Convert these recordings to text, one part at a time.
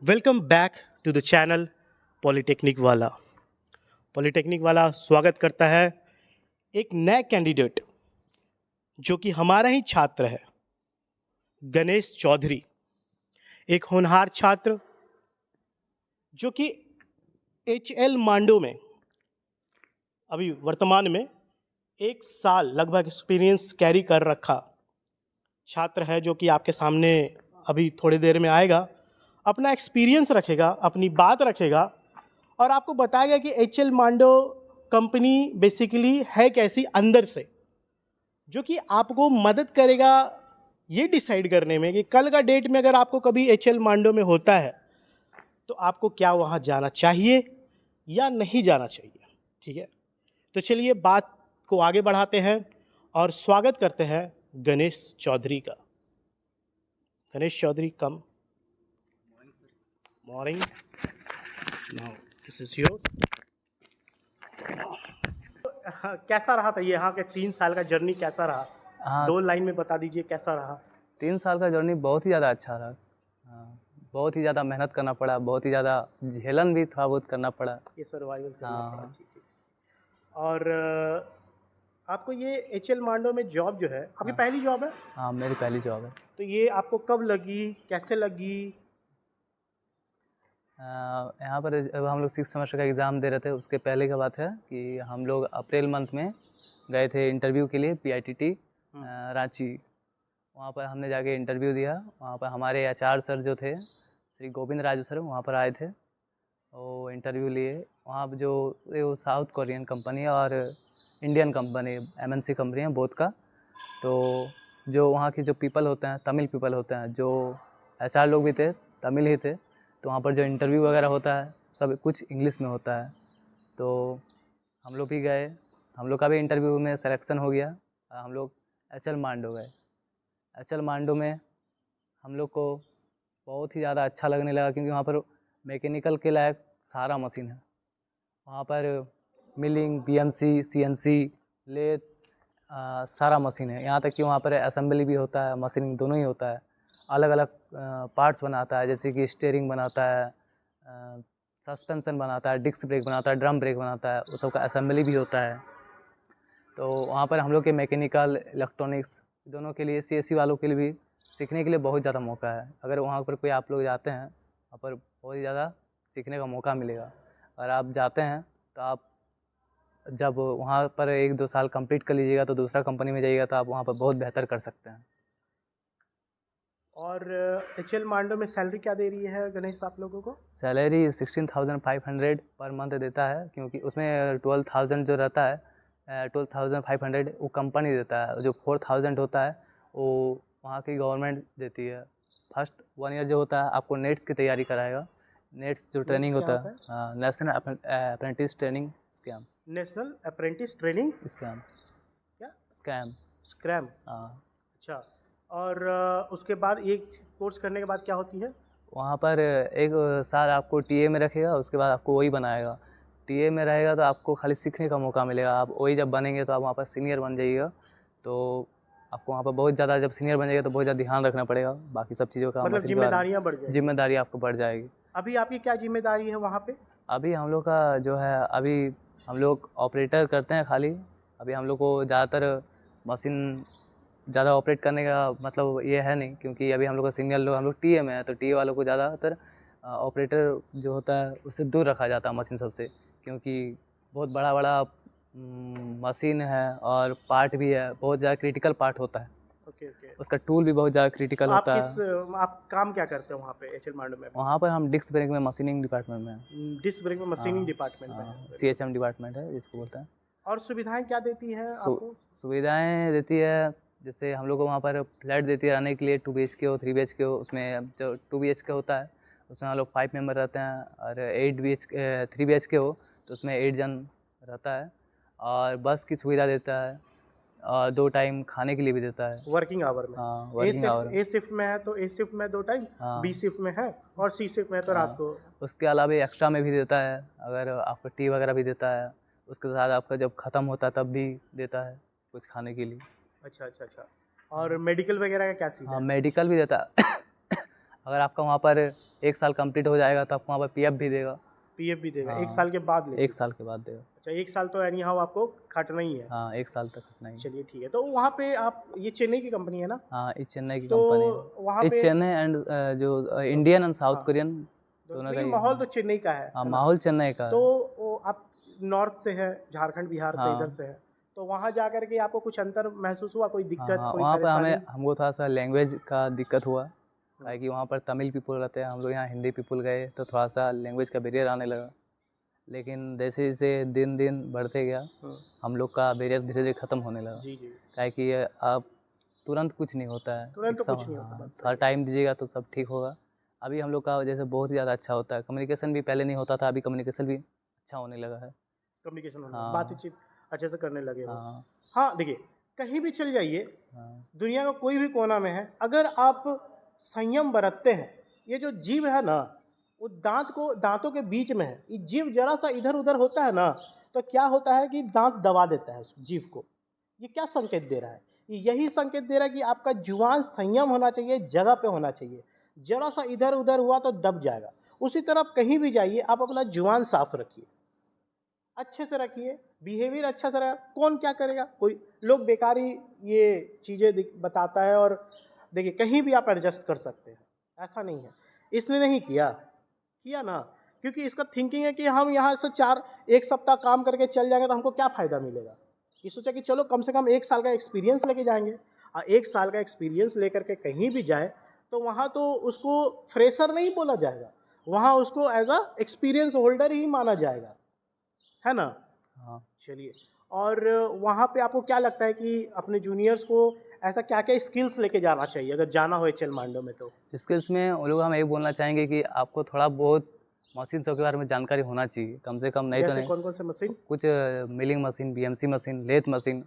Welcome back to the channel polytechnic वाला। Polytechnic वाला स्वागत करता है एक नए कैंडिडेट जो कि हमारा ही छात्र है, गणेश चौधरी। एक होनहार छात्र जो कि HL मांडो में अभी वर्तमान में 1 साल लगभग एक्सपीरियंस कैरी कर रखा छात्र है, जो कि आपके सामने अभी थोड़ी देर में आएगा, अपना एक्सपीरियंस रखेगा, अपनी बात रखेगा और आपको बताएगा कि HL मांडो कंपनी बेसिकली है कैसी अंदर से, जो कि आपको मदद करेगा ये डिसाइड करने में कि कल का डेट में अगर आपको कभी HL मांडो में होता है तो आपको क्या वहाँ जाना चाहिए या नहीं जाना चाहिए। ठीक है, तो चलिए बात को आगे बढ़ाते हैं और स्वागत करते हैं गणेश चौधरी का। Ganesh Chaudhary come. Morning. Now this is your. कैसा रहा था ये यहाँ के 3 साल का जर्नी, कैसा रहा? हाँ, 2 लाइन में बता दीजिए कैसा रहा। 3 साल का जर्नी बहुत ही ज़्यादा अच्छा रहा। हाँ, बहुत ही ज़्यादा मेहनत करना पड़ा, बहुत ही ज़्यादा झेलन भी थोड़ा बहुत करना पड़ा। ये सर्वाइवल करना पड़ा। हाँ। ठीक है। और आपको ये HL मांडो में जॉब जो है आपकी हाँ। पहली जॉब है? हाँ, मेरी पहली जॉब है। तो ये आपको कब लगी, कैसे लगी? यहाँ पर जब हम लोग 6 सेमेस्टर का एग्ज़ाम दे रहे थे, उसके पहले की बात है कि हम लोग अप्रैल मंथ में गए थे इंटरव्यू के लिए PITT रांची। वहाँ पर हमने जाके इंटरव्यू दिया। वहाँ पर हमारे HR सर जो थे, श्री गोविंद राजू सर, वहाँ पर आए थे। वो इंटरव्यू लिए। वहाँ पर जो वो साउथ कोरियन कंपनी है और इंडियन कंपनी, MNC कंपनी है बोथ का। तो जो वहाँ के जो पीपल होते हैं, तमिल पीपल होते हैं, जो HR लोग भी थे तमिल ही थे। तो वहाँ पर जो इंटरव्यू वगैरह होता है सब कुछ इंग्लिश में होता है। तो हम लोग भी गए, हम लोग का भी इंटरव्यू में सिलेक्शन हो गया। हम लोग HL मांडो गए। HL मांडो में हम लोग को बहुत ही ज़्यादा अच्छा लगने लगा, क्योंकि वहाँ पर मैकेनिकल के लायक सारा मशीन है। वहाँ पर मिलिंग, BMC, CNC, लेथ, सारा मशीन है। यहाँ तक कि वहाँ पर असेंबली भी होता है, मशीनिंग दोनों ही होता है। अलग अलग पार्ट्स बनाता है, जैसे कि स्टीयरिंग बनाता है, सस्पेंशन बनाता है, डिस्क ब्रेक बनाता है, ड्रम ब्रेक बनाता है, उस सब का असेंबली भी होता है। तो वहाँ पर हम लोग के मैकेनिकल, इलेक्ट्रॉनिक्स दोनों के लिए, CSE वालों के लिए भी सीखने के लिए बहुत ज़्यादा मौका है। अगर वहाँ पर कोई आप लोग जाते हैं, वहाँ पर बहुत ही ज़्यादा सीखने का मौका मिलेगा। अगर आप जाते हैं तो आप जब वहाँ पर 1-2 साल कंप्लीट कर लीजिएगा तो दूसरा कंपनी में जाइएगा तो आप वहाँ पर बहुत बेहतर कर सकते हैं। और HL मांडो में सैलरी क्या दे रही है गणेश आप लोगों को? सैलरी 16,500 पर मंथ देता है, क्योंकि उसमें 12,000 जो रहता है, 12,500 वो कंपनी देता है। जो 4,000 होता है वो वहाँ की गवर्नमेंट देती है। फर्स्ट 1 ईयर जो होता है आपको नेट्स की तैयारी कराएगा। नेट्स जो ट्रेनिंग क्या होता होता है, national apprentice training scam. National apprentice training scam. क्या? स्कैम। स्क्रैम। हाँ। अच्छा। और उसके बाद एक कोर्स करने के बाद क्या होती है? वहाँ पर 1 साल आपको TA में रखेगा, उसके बाद आपको OE बनाएगा। TA में रहेगा तो आपको खाली सीखने का मौका मिलेगा। आप OE जब बनेंगे तो आप वहाँ पर सीनियर बन जाइएगा। तो आपको वहाँ पर बहुत ज़्यादा, जब सीनियर बन जाइएगा तो बहुत ज़्यादा ध्यान रखना पड़ेगा बाकी सब चीज़ों का, मतलब मशीन के बारे में। जिम्मेदारियाँ बढ़ जाएगी। जिम्मेदारी आपको बढ़ जाएगी। अभी आपकी क्या जिम्मेदारी है वहाँ पे? अभी हम लोग का जो है, अभी हम लोग ऑपरेटर करते हैं खाली। अभी हम लोग को ज़्यादातर मशीन ज़्यादा ऑपरेट करने का मतलब ये है नहीं, क्योंकि अभी हम लोग का सीनियर लोग, हम लोग TA में है, तो TA वालों को ज़्यादातर ऑपरेटर जो होता है उससे दूर रखा जाता है मशीन सबसे, क्योंकि बहुत बड़ा बड़ा मशीन है और पार्ट भी है, बहुत ज़्यादा क्रिटिकल पार्ट होता है। Okay okay. उसका टूल भी बहुत ज़्यादा क्रिटिकल आप होता किस है। आप काम क्या करते हो वहाँ पे HL मांडो में? वहाँ पर हम डिस्क ब्रेक में मशीनिंग डिपार्टमेंट में हैं। डिस्क ब्रेक में मशीनिंग हाँ, डिपार्टमेंट में है। हाँ, Very good। CHM डिपार्टमेंट है जिसको बोलते हैं। और सुविधाएं क्या देती है आपको? सुविधाएं देती है, जैसे हम लोग को वहाँ पर फ्लैट देती है रहने के लिए, 2 BHK हो, 3 BHK हो। उसमें जो 2 BHK होता है उसमें हम लोग 5 मेंबर रहते हैं, और 3 BHK हो तो उसमें 8 जन रहता है। और बस की सुविधा देता है, और 2 टाइम खाने के लिए भी देता है। वर्किंग आवर में? हाँ, वर्किंग आवर। ए शिफ्ट में है तो A शिफ्ट में 2 टाइम, हाँ। B शिफ्ट में है और C शिफ्ट में है तो रात को। उसके अलावा एक्स्ट्रा में भी देता है, अगर आपको टी वगैरह भी देता है। उसके साथ आपका जब ख़त्म होता है तब भी देता है कुछ खाने के लिए। अच्छा अच्छा अच्छा। और मेडिकल वगैरह का क्या सीन हाँ, है? मेडिकल भी देता है। अगर आपका वहाँ पर 1 साल कंप्लीट हो जाएगा तो आपको वहाँ पर पीएफ भी देगा। पीएफ भी देगा हाँ। 1 साल के बाद लेते 1 साल के बाद देगा। अच्छा 1 साल तो एनी हाउ आपको खटना ही है। हाँ, 1 साल तक नहीं। चलिए ठीक है, तो वहाँ पे आप ये चेन्नई की कंपनी है ना? हाँ, ये चेन्नई की तो कंपनी है। वहाँ ये पे चेन्नई एंड जो इंडियन एंड साउथ हाँ, कोरियन दोनों का लेकिन ही। माहौल तो चेन्नई का है हाँ, ना? माहौल चेन्नई का तो है। वो आप नॉर्थ से है, झारखंड बिहार से इधर हाँ, से है, तो वहाँ जा कर के आपको कुछ अंतर महसूस हुआ, कोई दिक्कत, हाँ, कोई वहाँ पर परेशानी? हमको थोड़ा-सा लैंग्वेज का दिक्कत हुआ, काहे कि वहाँ पर तमिल पीपल रहते हैं, हम लोग यहाँ हिंदी पीपल गए तो थोड़ा-सा लैंग्वेज का बैरियर आने लगा। लेकिन जैसे-जैसे दिन-दिन बढ़ते गया, हम लोग का बैरियर धीरे-धीरे ख़त्म होने लगा। जी जी, काहे कि अब तुरंत कुछ नहीं होता है। तुरंत एक तो सम कुछ नहीं होता, हाँ, बात थोड़ा सही है। टाइम दीजिएगा तो सब ठीक होगा। अभी हम लोग का जैसे बहुत ही ज़्यादा अच्छा होता है, कम्युनिकेशन भी पहले नहीं होता था, अभी कम्युनिकेशन भी अच्छा होने लगा है। कम्युनिकेशन होने लगा, हाँ, बातचीत अच्छे से करने लगे हो। हाँ, हाँ, देखिए, कहीं भी चल जाइए, हाँ, दुनिया का कोई भी कोना में है, अगर आप संयम बरतते हैं, ये जो जीव है ना, वो दांतों के बीच में है, ये जीव जरा सा इधर उधर होता है ना, तो क्या होता है कि दांत दबा देता है उस जीव को। ये क्या संकेत दे रहा है? ये यही संकेत दे रहा है कि आपका जुबान संयम होना चाहिए, जगह पे होना चाहिए। जरा सा इधर उधर हुआ तो दब जाएगा। उसी तरह आप कहीं भी जाइए, आप अपना जुबान साफ रखिए, अच्छे से रखिए, बिहेवियर अच्छा से रहा। कौन क्या करेगा? कोई लोग बेकार ही ये चीज़ें बताता है, और देखिए कहीं भी आप एडजस्ट कर सकते हैं, ऐसा नहीं है। इसने नहीं किया, किया ना, क्योंकि इसका थिंकिंग है कि हम यहाँ से 1 सप्ताह काम करके चल जाएंगे तो हमको क्या फ़ायदा मिलेगा। ये सोचा कि चलो कम से कम 1 साल का एक्सपीरियंस लेके जाएंगे, और 1 साल का एक्सपीरियंस लेकर के कहीं भी जाए तो वहाँ तो उसको फ्रेशर नहीं बोला जाएगा, वहाँ उसको एज अ एक्सपीरियंस होल्डर ही माना जाएगा, है ना? हाँ। चलिए, और वहाँ पे आपको क्या लगता है कि अपने जूनियर्स को ऐसा क्या-क्या स्किल्स लेके जाना चाहिए अगर जाना हो एचएल मांडो में तो? स्किल्स में वो लोग हम यही बोलना चाहेंगे कि आपको थोड़ा बहुत मशीन सब के बारे में जानकारी होना चाहिए, कम से कम नहीं तो जैसे नहीं। कौन-कौन से मशीन? कुछ milling machine, BMC machine, lathe machine,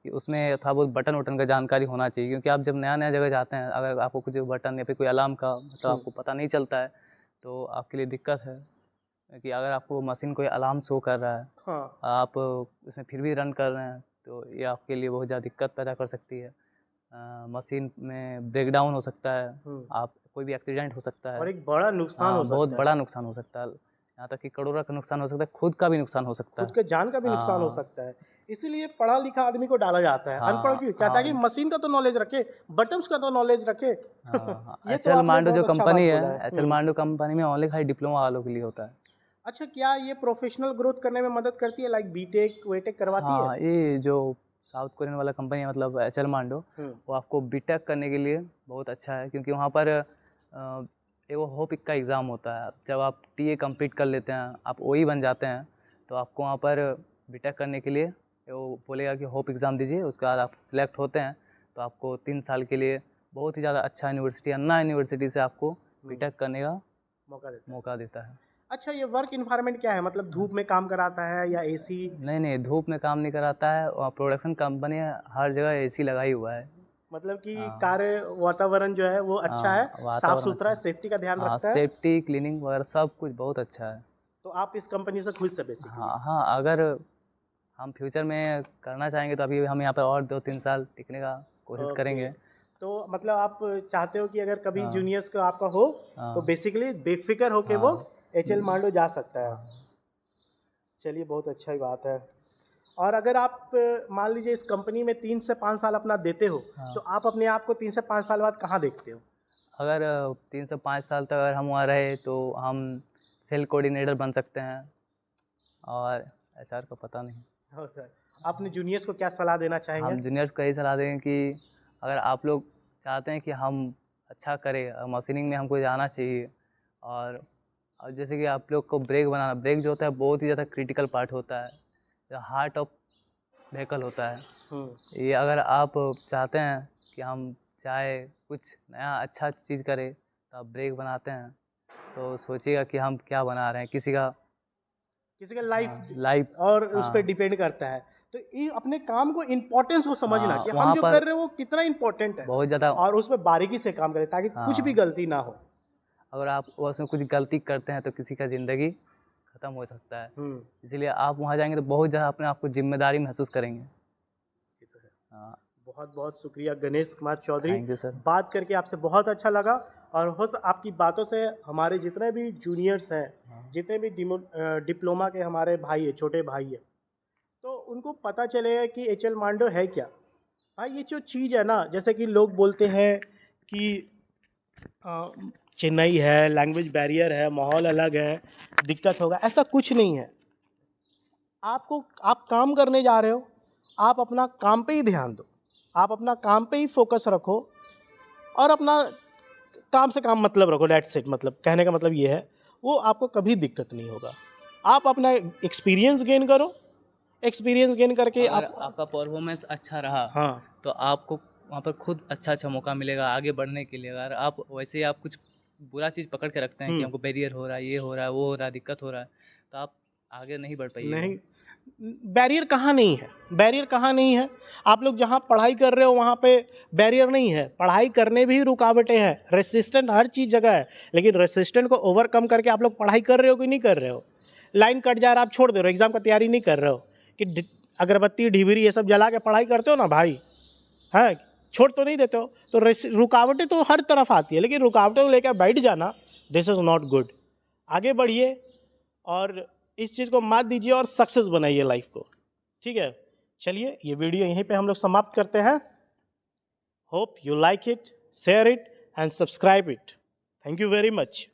कि उसमें थोड़ा बहुत बटन-वटन का जानकारी होना चाहिए, क्योंकि आप जब नया-नया जगह जाते हैं, अगर आपको कुछ बटन या फिर कोई अलार्म का मतलब आपको पता नहीं चलता है, तो आपके लिए दिक्कत है। कि अगर आपको मशीन कोई अलार्म शो कर रहा है, हाँ, आप उसमें फिर भी रन कर रहे हैं, तो ये आपके लिए बहुत ज़्यादा दिक्कत पैदा कर सकती है। मशीन में ब्रेकडाउन हो सकता है, हुँ, आप कोई भी एक्सीडेंट हो सकता है। और एक बड़ा नुकसान हो हाँ, बहुत सकता है। बड़ा नुकसान हो सकता है। यहाँ तक कि करोड़ों का नुकसान हो सकता है, खुद का भी नुकसान हो सकता खुद है। के जान का भी नुकसान हो हाँ, सकता है। इसीलिए पढ़ा-लिखा आदमी को डाला जाता है। अनपढ़ हाँ, क्यों? क्या ताकि हाँ, मशीन का तो नॉलेज रखे, बटन्स का तो नॉलेज रखे। हाँ, हाँ। ये तो एचएल आपने मांडो जो बहुत अच्छा कंपनी बात है, बोला है। एचएल मांडो कंपनी में ओनली खाली डिप्लोमा वालों के लिए होता है। अच्छा, क्या ये प्रोफ़ेशनल ग्रोथ करने में मदद करती है, लाइक बीटेक, वीटेक करवाती है? हाँ, ये जो साउथ कोरियन वाला कंपनी है मतलब एचएल मांडो, हुँ, वो आपको बीटेक करने के लिए बहुत अच्छा है, क्योंकि वहाँ पर एगो होपिक का एग्ज़ाम होता है। जब आप टीए कंप्लीट कर लेते हैं, आप ओई बन जाते हैं, तो आपको वहाँ पर बीटेक करने के लिए वो बोलेगा कि होप एग्ज़ाम दीजिए, उसके बाद आप सिलेक्ट होते हैं, तो आपको 3 साल के लिए बहुत ही ज़्यादा अच्छा यूनिवर्सिटी, अन्ना यूनिवर्सिटी से आपको बीटेक करने का मौका देता है। मौका देता है। अच्छा, ये वर्क एनवायरनमेंट क्या है? मतलब धूप में काम कराता है या एसी? नहीं, नहीं, धूप में काम नहीं कराता है, और प्रोडक्शन कंपनी है, हर जगह एसी लगा ही हुआ है। मतलब कि हाँ, कार्य वातावरण जो है वो अच्छा है, हाँ, वातावरण साफ-सुथरा अच्छा है, है। सेफ्टी का ध्यान हाँ, रखता है, सेफ्टी, क्लीनिंग वगैरह सब कुछ बहुत अच्छा है। तो आप इस कंपनी से खुश हैं बेसिकली। हाँ, हाँ, अगर हम फ्यूचर में करना चाहेंगे तो अभी हम यहाँ पे और 2-3 साल टिकने का कोशिश ओके, करेंगे। तो मतलब आप चाहते हो कि अगर कभी हाँ, जूनियर्स का आपका हो, तो हाँ, बेसिकली बेफ़िक्र होके वो हाँ, एचएल मांडो जा सकता है। हाँ, चलिए, बहुत अच्छी बात है। और अगर आप मान लीजिए इस कंपनी में 3 से 5 साल अपना देते हो, हाँ। तो आप अपने आप को 3 से 5 साल बाद कहाँ देखते हो? अगर 3 से 5 साल तक अगर हम वहाँ रहे तो हम सेल कोऑर्डिनेटर बन सकते हैं, और एचआर का पता नहीं। हाँ सर, अपने जूनियर्स को क्या सलाह देना चाहेंगे? हम जूनियर्स को यही सलाह देंगे कि अगर आप लोग चाहते हैं कि हम अच्छा करें, मशीनिंग में हमको जाना चाहिए, और जैसे कि आप लोग को ब्रेक बनाना, ब्रेक जो होता है बहुत ही ज़्यादा क्रिटिकल पार्ट होता है, जो हार्ट ऑफ व्हीकल होता है। हुँ, ये अगर आप चाहते हैं कि हम चाहे कुछ नया अच्छा चीज़ करें, तो आप ब्रेक बनाते हैं, तो सोचिएगा कि हम क्या बना रहे हैं, किसी का किसी का लाइफ़ लाइफ। और उस पे हाँ, डिपेंड करता है। तो ये अपने काम को इम्पोर्टेंस को समझना हाँ, कि हम वहाँ जो पर कर रहे हैं वो कितना इम्पोर्टेंट है, बहुत ज़्यादा। और उसमें बारीकी से काम करें ताकि कुछ भी हाँ, गलती ना हो। अगर आप उसमें कुछ गलती करते हैं तो किसी का ज़िंदगी ख़त्म हो सकता है। हुँ, इसीलिए आप वहाँ जाएँगे तो बहुत ज़्यादा अपने आप को ज़िम्मेदारी महसूस करेंगे। ये तो है। हाँ, बहुत-बहुत शुक्रिया Ganesh Kumar Chaudhary. Thank you sir. बात करके आपसे बहुत अच्छा लगा, और आपकी बातों से हमारे जितने भी जूनियर्स हैं, हाँ। जितने भी डिप्लोमा के हमारे भाई है, छोटे भाई है, तो उनको पता चलेगा कि एच.एल. मांडो है क्या। हाँ, ये जो चीज़ है ना, जैसे कि लोग बोलते हैं कि चेन्नई है, लैंग्वेज बैरियर है, माहौल अलग है, दिक्कत होगा, ऐसा कुछ नहीं है। आप काम करने जा रहे हो, आप अपना काम पे ही ध्यान दो, आप अपना काम पे ही फोकस रखो और अपना काम से काम मतलब रखो, डेट्स इट। मतलब कहने का मतलब ये है, वो आपको कभी दिक्कत नहीं होगा। आप अपना एक्सपीरियंस गेन करो, एक्सपीरियंस गेन करके अगर आप आपका परफॉर्मेंस अच्छा रहा हाँ तो आपको वहाँ पर खुद अच्छा मौका मिलेगा आगे बढ़ने के लिए। अगर आप वैसे ही आप कुछ बुरा चीज़ पकड़ के रखते हैं कि हमको बैरियर हो रहा है, ये हो रहा है, वो हो रहा है, दिक्कत हो रहा है, तो आप आगे नहीं बढ़ पाइएगा। नहीं, बैरियर कहाँ नहीं है, बैरियर कहाँ नहीं है। आप लोग जहाँ पढ़ाई कर रहे हो वहाँ पे बैरियर नहीं है, पढ़ाई करने भी रुकावटें हैं, रेसिस्टेंट हर चीज़ जगह है, लेकिन रेसिस्टेंट को ओवरकम करके आप लोग पढ़ाई कर रहे हो कि नहीं कर रहे हो। लाइन कट जा रहा है, आप छोड़ दे रहे हो, एग्ज़ाम का तैयारी नहीं कर रहे हो कि अगरबत्ती ढिबरी ये सब जला के पढ़ाई करते हो ना भाई, है, छोड़ तो नहीं देते हो। तो रुकावटें तो हर तरफ आती है, लेकिन रुकावटों को लेकर बैठ जाना, दिस इज़ नॉट गुड। आगे बढ़िए और इस चीज़ को मात दीजिए और सक्सेस बनाइए लाइफ को। ठीक है, चलिए ये वीडियो यहीं पे हम लोग समाप्त करते हैं। Hope you like it, share it and subscribe it. Thank you very much.